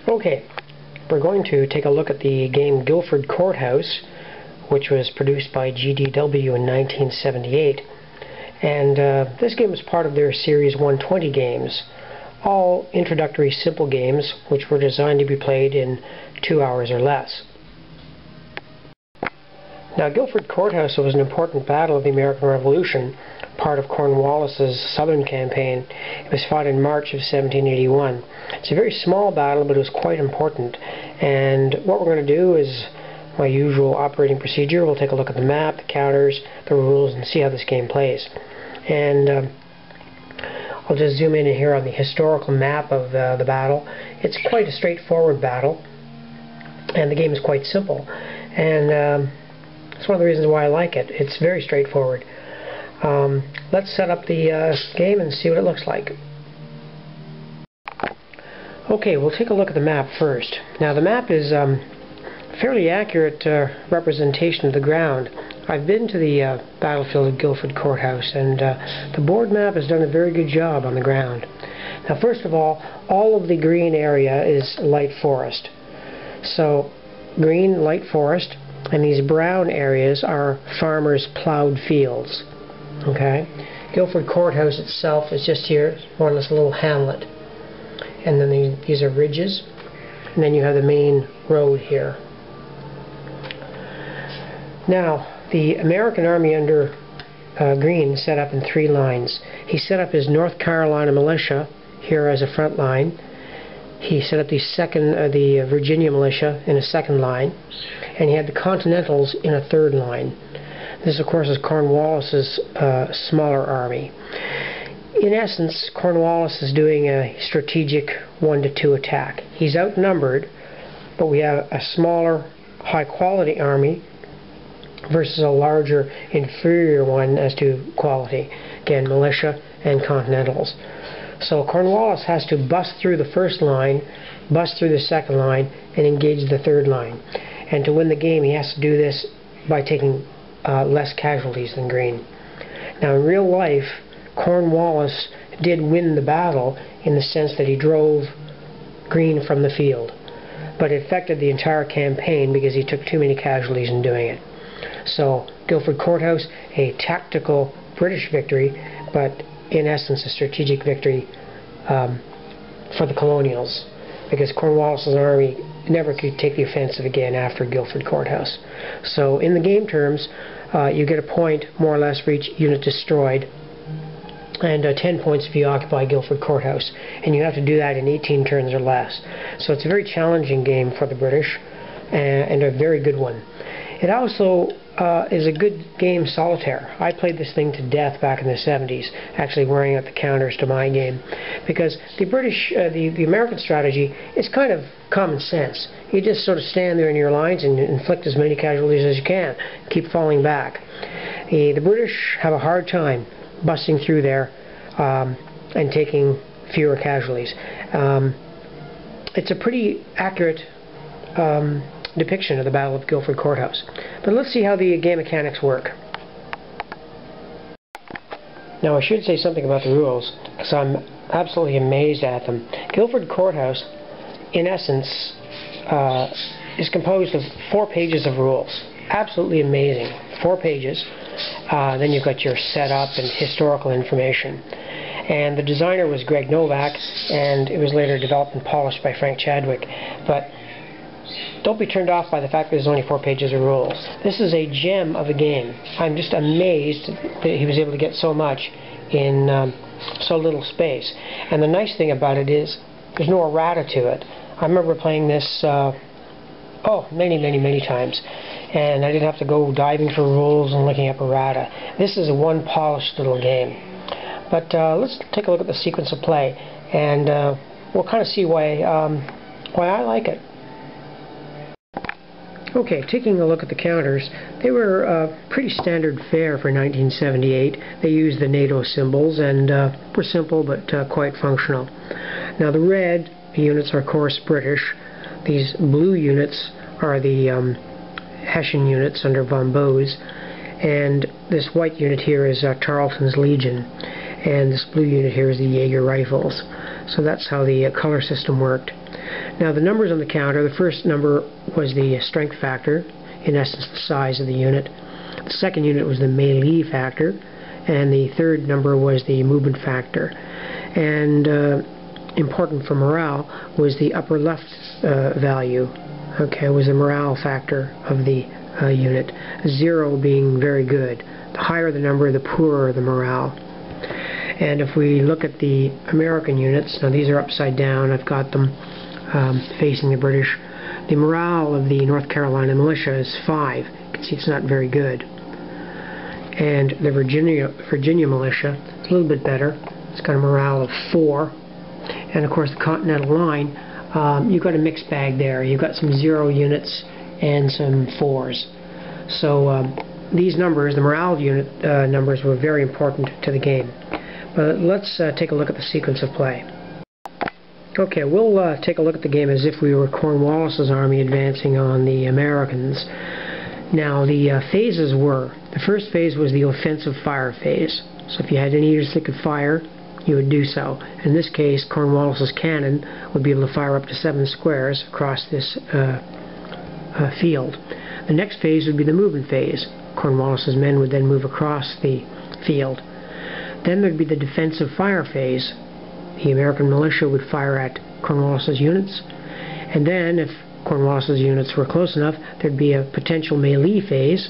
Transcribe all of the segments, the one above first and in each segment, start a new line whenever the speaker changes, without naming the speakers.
Okay, we're going to take a look at the game Guilford Courthouse, which was produced by GDW in 1978. And this game is part of their Series 120 games, all introductory simple games which were designed to be played in 2 hours or less. Now, Guilford Courthouse was an important battle of the American Revolution, part of Cornwallis's southern campaign. It was fought in March of 1781. It's a very small battle, but it was quite important. And what we're going to do is my usual operating procedure. We'll take a look at the map, the counters, the rules, and see how this game plays. And I'll just zoom in here on the historical map of the battle. It's quite a straightforward battle, and the game is quite simple. And that's one of the reasons why I like it. It's very straightforward. Let's set up the game and see what it looks like. Okay, we'll take a look at the map first. Now, the map is a fairly accurate representation of the ground. I've been to the battlefield of Guilford Courthouse, and the board map has done a very good job on the ground. Now, first of all of the green area is light forest. So, green, light forest, and these brown areas are farmers' plowed fields. Okay? Guilford Courthouse itself is just here, more or less a little hamlet. And then these are ridges, and then you have the main road here. Now, the American Army under Greene set up in 3 lines. He set up his North Carolina militia here as a front line. He set up the Virginia militia in a second line, and he had the Continentals in a third line. This, of course, is Cornwallis's smaller army. In essence, Cornwallis is doing a strategic 1-to-2 attack. He's outnumbered, but we have a smaller, high-quality army versus a larger, inferior one as to quality. Again, militia and Continentals. So Cornwallis has to bust through the first line, bust through the second line, and engage the third line. And to win the game, he has to do this by taking less casualties than Greene. Now, in real life, Cornwallis did win the battle in the sense that he drove Greene from the field. But it affected the entire campaign because he took too many casualties in doing it. So, Guilford Courthouse, a tactical British victory, but in essence a strategic victory for the colonials, because Cornwallis's army never could take the offensive again after Guilford Courthouse. So in the game terms, you get a point more or less for each unit destroyed, and 10 points if you occupy Guilford Courthouse, and you have to do that in 18 turns or less. So it's a very challenging game for the British, and a very good one. It also is a good game solitaire. I played this thing to death back in the 70s, actually wearing out the counters to my game, because the the American strategy is kind of common sense. You just sort of stand there in your lines and inflict as many casualties as you can, keep falling back. The British have a hard time busting through there and taking fewer casualties. It's a pretty accurate depiction of the Battle of Guilford Courthouse. But let's see how the game mechanics work. Now, I should say something about the rules, because I'm absolutely amazed at them. Guilford Courthouse, in essence, is composed of 4 pages of rules. Absolutely amazing. 4 pages. Then you've got your setup and historical information. And the designer was Greg Novak, and it was later developed and polished by Frank Chadwick. But don't be turned off by the fact that there's only 4 pages of rules. This is a gem of a game. I'm just amazed that he was able to get so much in so little space. And the nice thing about it is there's no errata to it. I remember playing this many times, and I didn't have to go diving for rules and looking up errata. This is a one polished little game. But let's take a look at the sequence of play, and we'll kind of see why I like it. Okay, taking a look at the counters, they were pretty standard fare for 1978. They used the NATO symbols and were simple but quite functional. Now, the red units are, of course, British. These blue units are the Hessian units under von Bose, and this white unit here is Tarleton's Legion, and this blue unit here is the Jaeger Rifles. So that's how the color system worked. Now the numbers on the counter, the first number was the strength factor, in essence the size of the unit. The second unit was the melee factor, and the third number was the movement factor. And important for morale was the upper left value. Okay, was the morale factor of the unit. 0 being very good. The higher the number, the poorer the morale. And if we look at the American units, now these are upside down, I've got them facing the British. The morale of the North Carolina militia is 5. You can see it's not very good. And the Virginia militia, it's a little bit better. It's got a morale of 4. And of course the Continental Line, you've got a mixed bag there. You've got some 0 units and some 4s. So these numbers, the morale unit numbers, were very important to the game. But let's take a look at the sequence of play. Okay, we'll take a look at the game as if we were Cornwallis's army advancing on the Americans. Now the phases were, the first phase was the offensive fire phase. So if you had any units that could fire, you would do so. In this case, Cornwallis's cannon would be able to fire up to 7 squares across this field. The next phase would be the movement phase. Cornwallis's men would then move across the field. Then there'd be the defensive fire phase. The American militia would fire at Cornwallis's units. And then, if Cornwallis's units were close enough, there'd be a potential melee phase.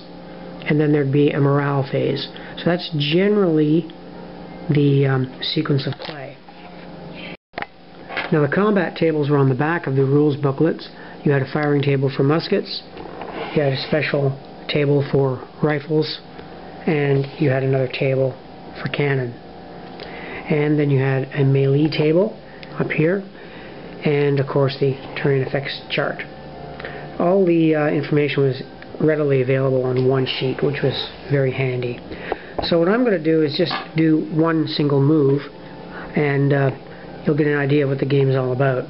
And then there'd be a morale phase. So that's generally the sequence of play. Now the combat tables were on the back of the rules booklets. You had a firing table for muskets. You had a special table for rifles. And you had another table for cannon. And then you had a melee table up here, and of course the terrain effects chart. All the information was readily available on one sheet, which was very handy. So what I'm going to do is just do one single move, and you'll get an idea of what the game is all about.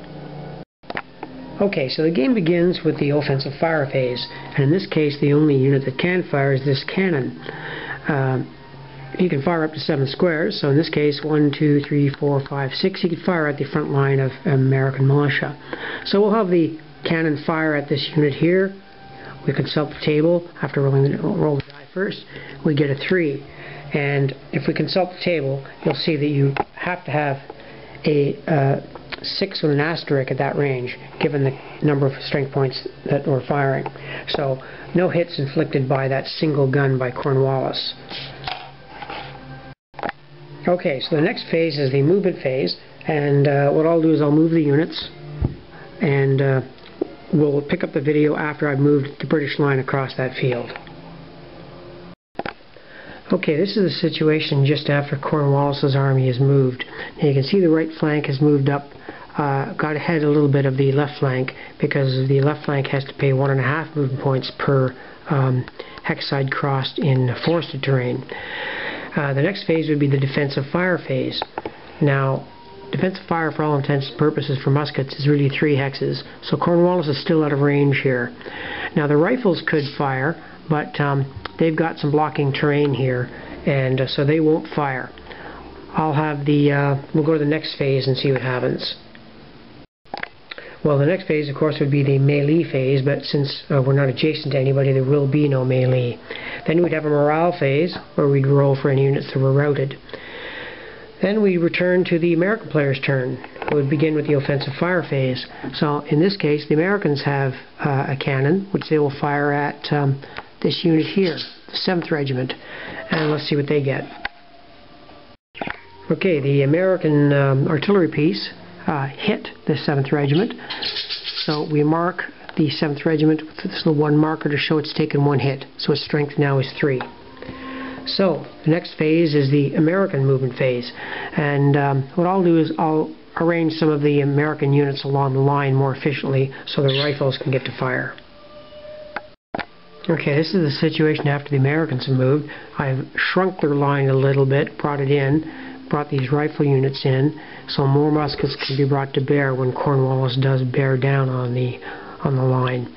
Okay, so the game begins with the offensive fire phase, and in this case the only unit that can fire is this cannon. You can fire up to 7 squares, so in this case 1, 2, 3, 4, 5, 6, you can fire at the front line of American militia. So we'll have the cannon fire at this unit here. We consult the table. After roll the die first, we get a 3. And if we consult the table, you'll see that you have to have a 6 with an asterisk at that range, given the number of strength points that we're firing. So no hits inflicted by that single gun by Cornwallis. Okay, so the next phase is the movement phase, and what I'll do is I'll move the units, and we'll pick up the video after I've moved the British line across that field. Okay, this is the situation just after Cornwallis's army is moved. Now you can see the right flank has moved up, got ahead a little bit of the left flank, because the left flank has to pay 1.5 movement points per hex side crossed in forested terrain. The next phase would be the defensive fire phase. Now, defensive fire for all intents and purposes for muskets is really 3 hexes, so Cornwallis is still out of range here. Now the rifles could fire, but they've got some blocking terrain here, and so they won't fire. I'll have the, we'll go to the next phase and see what happens. Well, the next phase, of course, would be the melee phase, but since we're not adjacent to anybody, there will be no melee. Then we'd have a morale phase, where we'd roll for any units that were routed. Then we return to the American player's turn. It would begin with the offensive fire phase. So, in this case, the Americans have a cannon, which they will fire at this unit here, the 7th Regiment. And let's see what they get. Okay, the American artillery piece hit the 7th Regiment. So we mark the 7th Regiment with this little 1 marker to show it's taken 1 hit. So its strength now is 3. So the next phase is the American movement phase. And what I'll do is I'll arrange some of the American units along the line more efficiently so the rifles can get to fire. Okay, this is the situation after the Americans have moved. I've shrunk their line a little bit, brought these rifle units in, so more muskets can be brought to bear when Cornwallis does bear down on the line.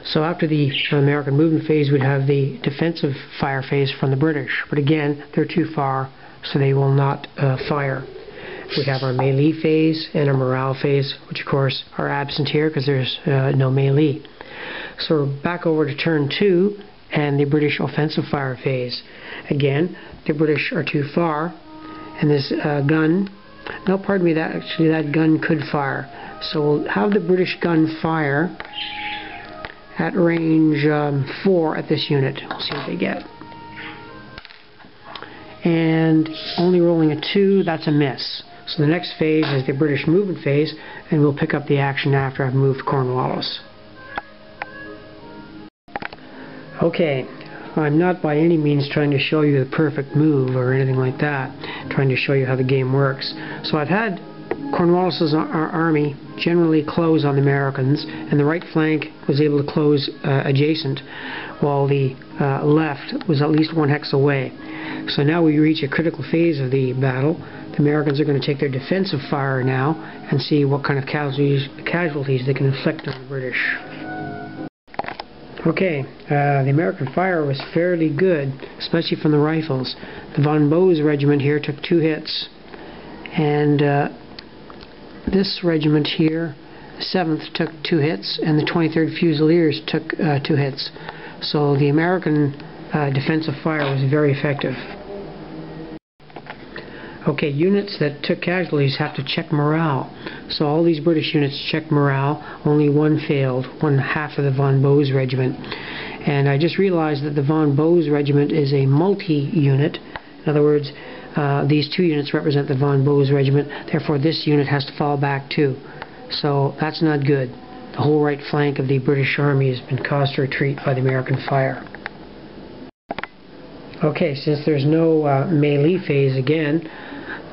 So after the American movement phase, we'd have the defensive fire phase from the British. But again, they're too far, so they will not fire. We have our melee phase and our morale phase, which of course are absent here because there's no melee. So we're back over to turn 2 and the British offensive fire phase. Again, the British are too far, and this gun, no, pardon me, that gun could fire. So we'll have the British gun fire at range 4 at this unit. We'll see what they get. And only rolling a 2, that's a miss. So the next phase is the British movement phase, and we'll pick up the action after I've moved Cornwallis. Okay, I'm not by any means trying to show you the perfect move or anything like that, trying to show you how the game works. So I've had Cornwallis's army generally close on the Americans, and the right flank was able to close adjacent, while the left was at least 1 hex away. So now we reach a critical phase of the battle. The Americans are going to take their defensive fire now and see what kind of casualties they can inflict on the British. Okay, the American fire was fairly good, especially from the rifles. The Von Bose regiment here took 2 hits, and this regiment here, the 7th, took 2 hits, and the 23rd Fusiliers took 2 hits. So the American defensive fire was very effective. Okay, units that took casualties have to check morale. So all these British units checked morale. Only 1 failed, 1/2 of the Von Bose regiment. And I just realized that the Von Bose regiment is a multi-unit. In other words, these 2 units represent the Von Bose regiment. Therefore, this unit has to fall back too. So that's not good. The whole right flank of the British Army has been caused to retreat by the American fire. Okay, since there's no melee phase again,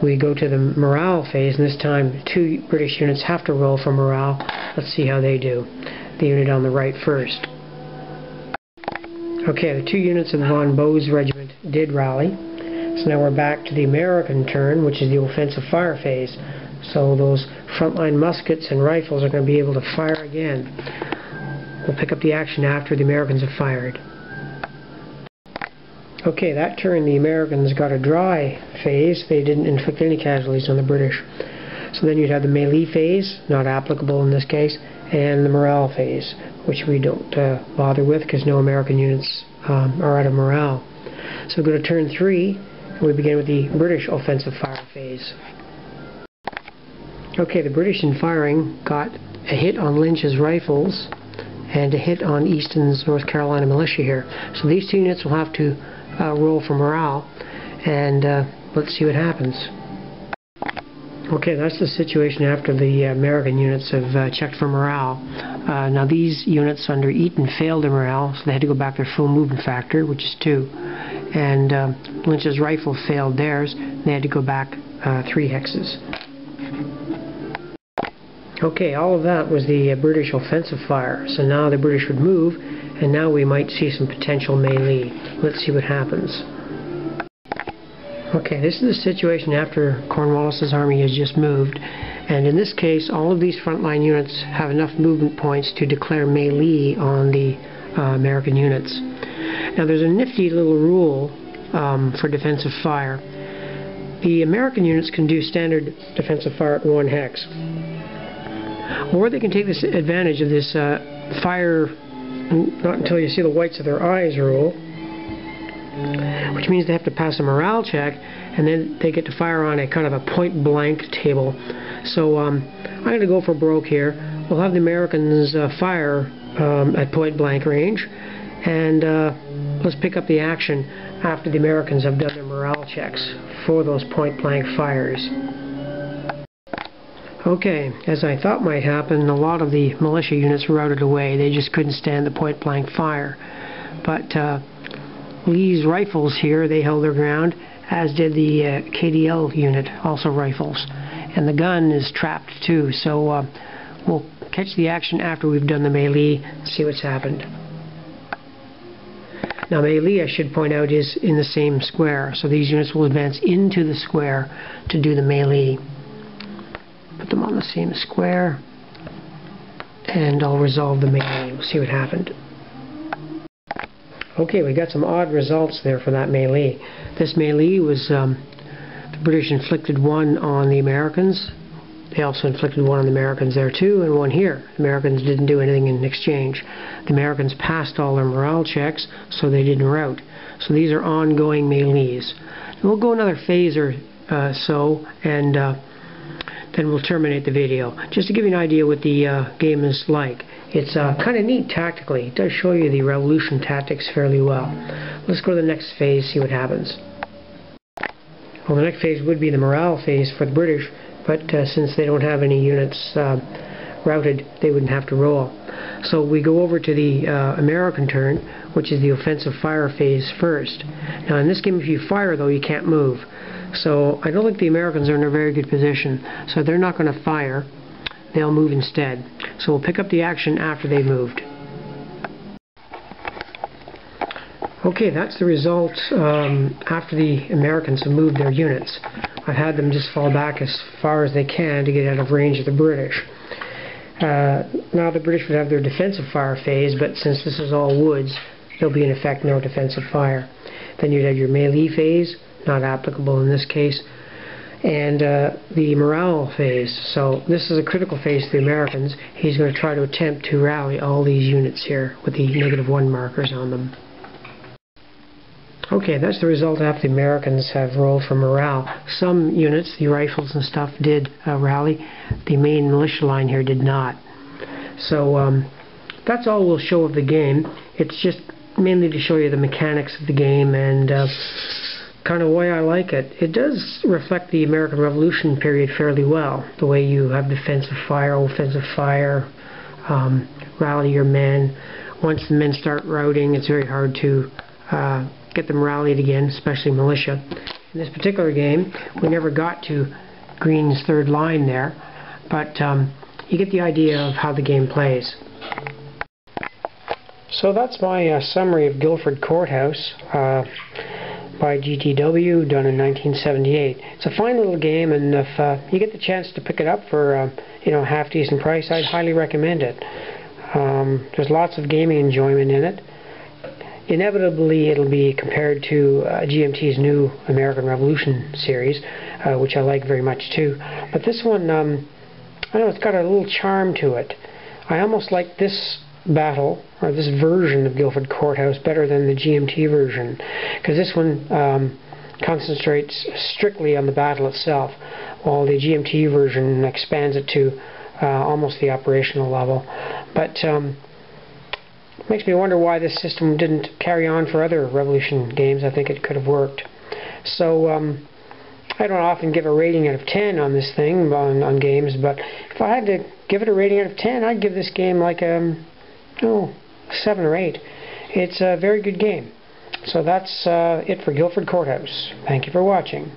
we go to the morale phase, and this time 2 British units have to roll for morale. Let's see how they do. The unit on the right first. Okay, the 2 units of the Von Bose regiment did rally. So now we're back to the American turn, which is the offensive fire phase. So those frontline muskets and rifles are going to be able to fire again. We'll pick up the action after the Americans have fired. Okay, that turn the Americans got a dry phase. They didn't inflict any casualties on the British. So then you'd have the melee phase, not applicable in this case, and the morale phase, which we don't bother with because no American units are out of morale. So we go to turn 3, and we begin with the British offensive fire phase. Okay, the British in firing got a hit on Lynch's rifles and a hit on Easton's North Carolina militia here. So these 2 units will have to roll for morale, and let's see what happens. Okay, that's the situation after the American units have checked for morale. Now these units under Eaton failed their morale, so they had to go back their full movement factor, which is 2. And Lynch's rifle failed theirs, and they had to go back 3 hexes. Okay, all of that was the British offensive fire. So now the British would move, and now we might see some potential melee. Let's see what happens. Okay, this is the situation after Cornwallis's army has just moved, and in this case all of these frontline units have enough movement points to declare melee on the American units. Now there's a nifty little rule for defensive fire. The American units can do standard defensive fire at 1 hex, or they can take this advantage of this fire not until you see the whites of their eyes rule, which means they have to pass a morale check, and then they get to fire on a kind of a point-blank table. So I'm going to go for broke here. We'll have the Americans fire at point-blank range, and let's pick up the action after the Americans have done their morale checks for those point-blank fires. Okay, as I thought might happen, a lot of the militia units routed away. They just couldn't stand the point-blank fire. But Lee's rifles here, they held their ground, as did the KDL unit, also rifles. And the gun is trapped too, so we'll catch the action after we've done the melee and see what's happened. Now melee, I should point out, is in the same square, so these units will advance into the square to do the melee. Put them on the same square, and I'll resolve the melee. We'll see what happened. Okay, we got some odd results there for that melee. This melee was The British inflicted one on the Americans. They also inflicted one on the Americans there too, and one here. The Americans didn't do anything in exchange. The Americans passed all their morale checks, so they didn't rout. So these are ongoing melees. And we'll go another phase or so, and then we'll terminate the video. Just to give you an idea what the game is like. It's kind of neat tactically. It does show you the revolution tactics fairly well. Let's go to the next phase, see what happens. Well, the next phase would be the morale phase for the British, but since they don't have any units routed, they wouldn't have to roll. So we go over to the American turn, which is the offensive fire phase first. Now in this game, if you fire though, you can't move. So I don't think the Americans are in a very good position, so they're not going to fire. They'll move instead. So we'll pick up the action after they've moved. Okay, that's the result after the Americans have moved their units. I've had them just fall back as far as they can to get out of range of the British. Now the British would have their defensive fire phase, but since this is all woods, there'll be in effect no defensive fire. Then you'd have your melee phase, not applicable in this case, and the morale phase. So this is a critical phase to the Americans. He's going to try to attempt to rally all these units here with the -1 markers on them. Okay, that's the result after the Americans have rolled for morale. Some units, the rifles and stuff, did rally. The main militia line here did not. So that's all we'll show of the game. It's just mainly to show you the mechanics of the game and kind of why I like it. It does reflect the American Revolution period fairly well. The way you have defensive fire, offensive fire, rally your men. Once the men start routing, it's very hard to get them rallied again, especially militia. In this particular game, we never got to Green's third line there, but you get the idea of how the game plays. So that's my summary of Guilford Courthouse by GDW, done in 1978. It's a fine little game, and if you get the chance to pick it up for a half-decent price, I'd highly recommend it. There's lots of gaming enjoyment in it. Inevitably, it'll be compared to GMT's new American Revolution series, which I like very much too. But this one, I know it's got a little charm to it. I almost like this battle, or this version of Guilford Courthouse, better than the GMT version, because this one concentrates strictly on the battle itself, while the GMT version expands it to almost the operational level. But makes me wonder why this system didn't carry on for other Revolution games. I think it could have worked. So I don't often give a rating out of 10 on this thing, on games, but if I had to give it a rating out of 10, I'd give this game like a 7 or 8. It's a very good game. So that's it for Guilford Courthouse. Thank you for watching.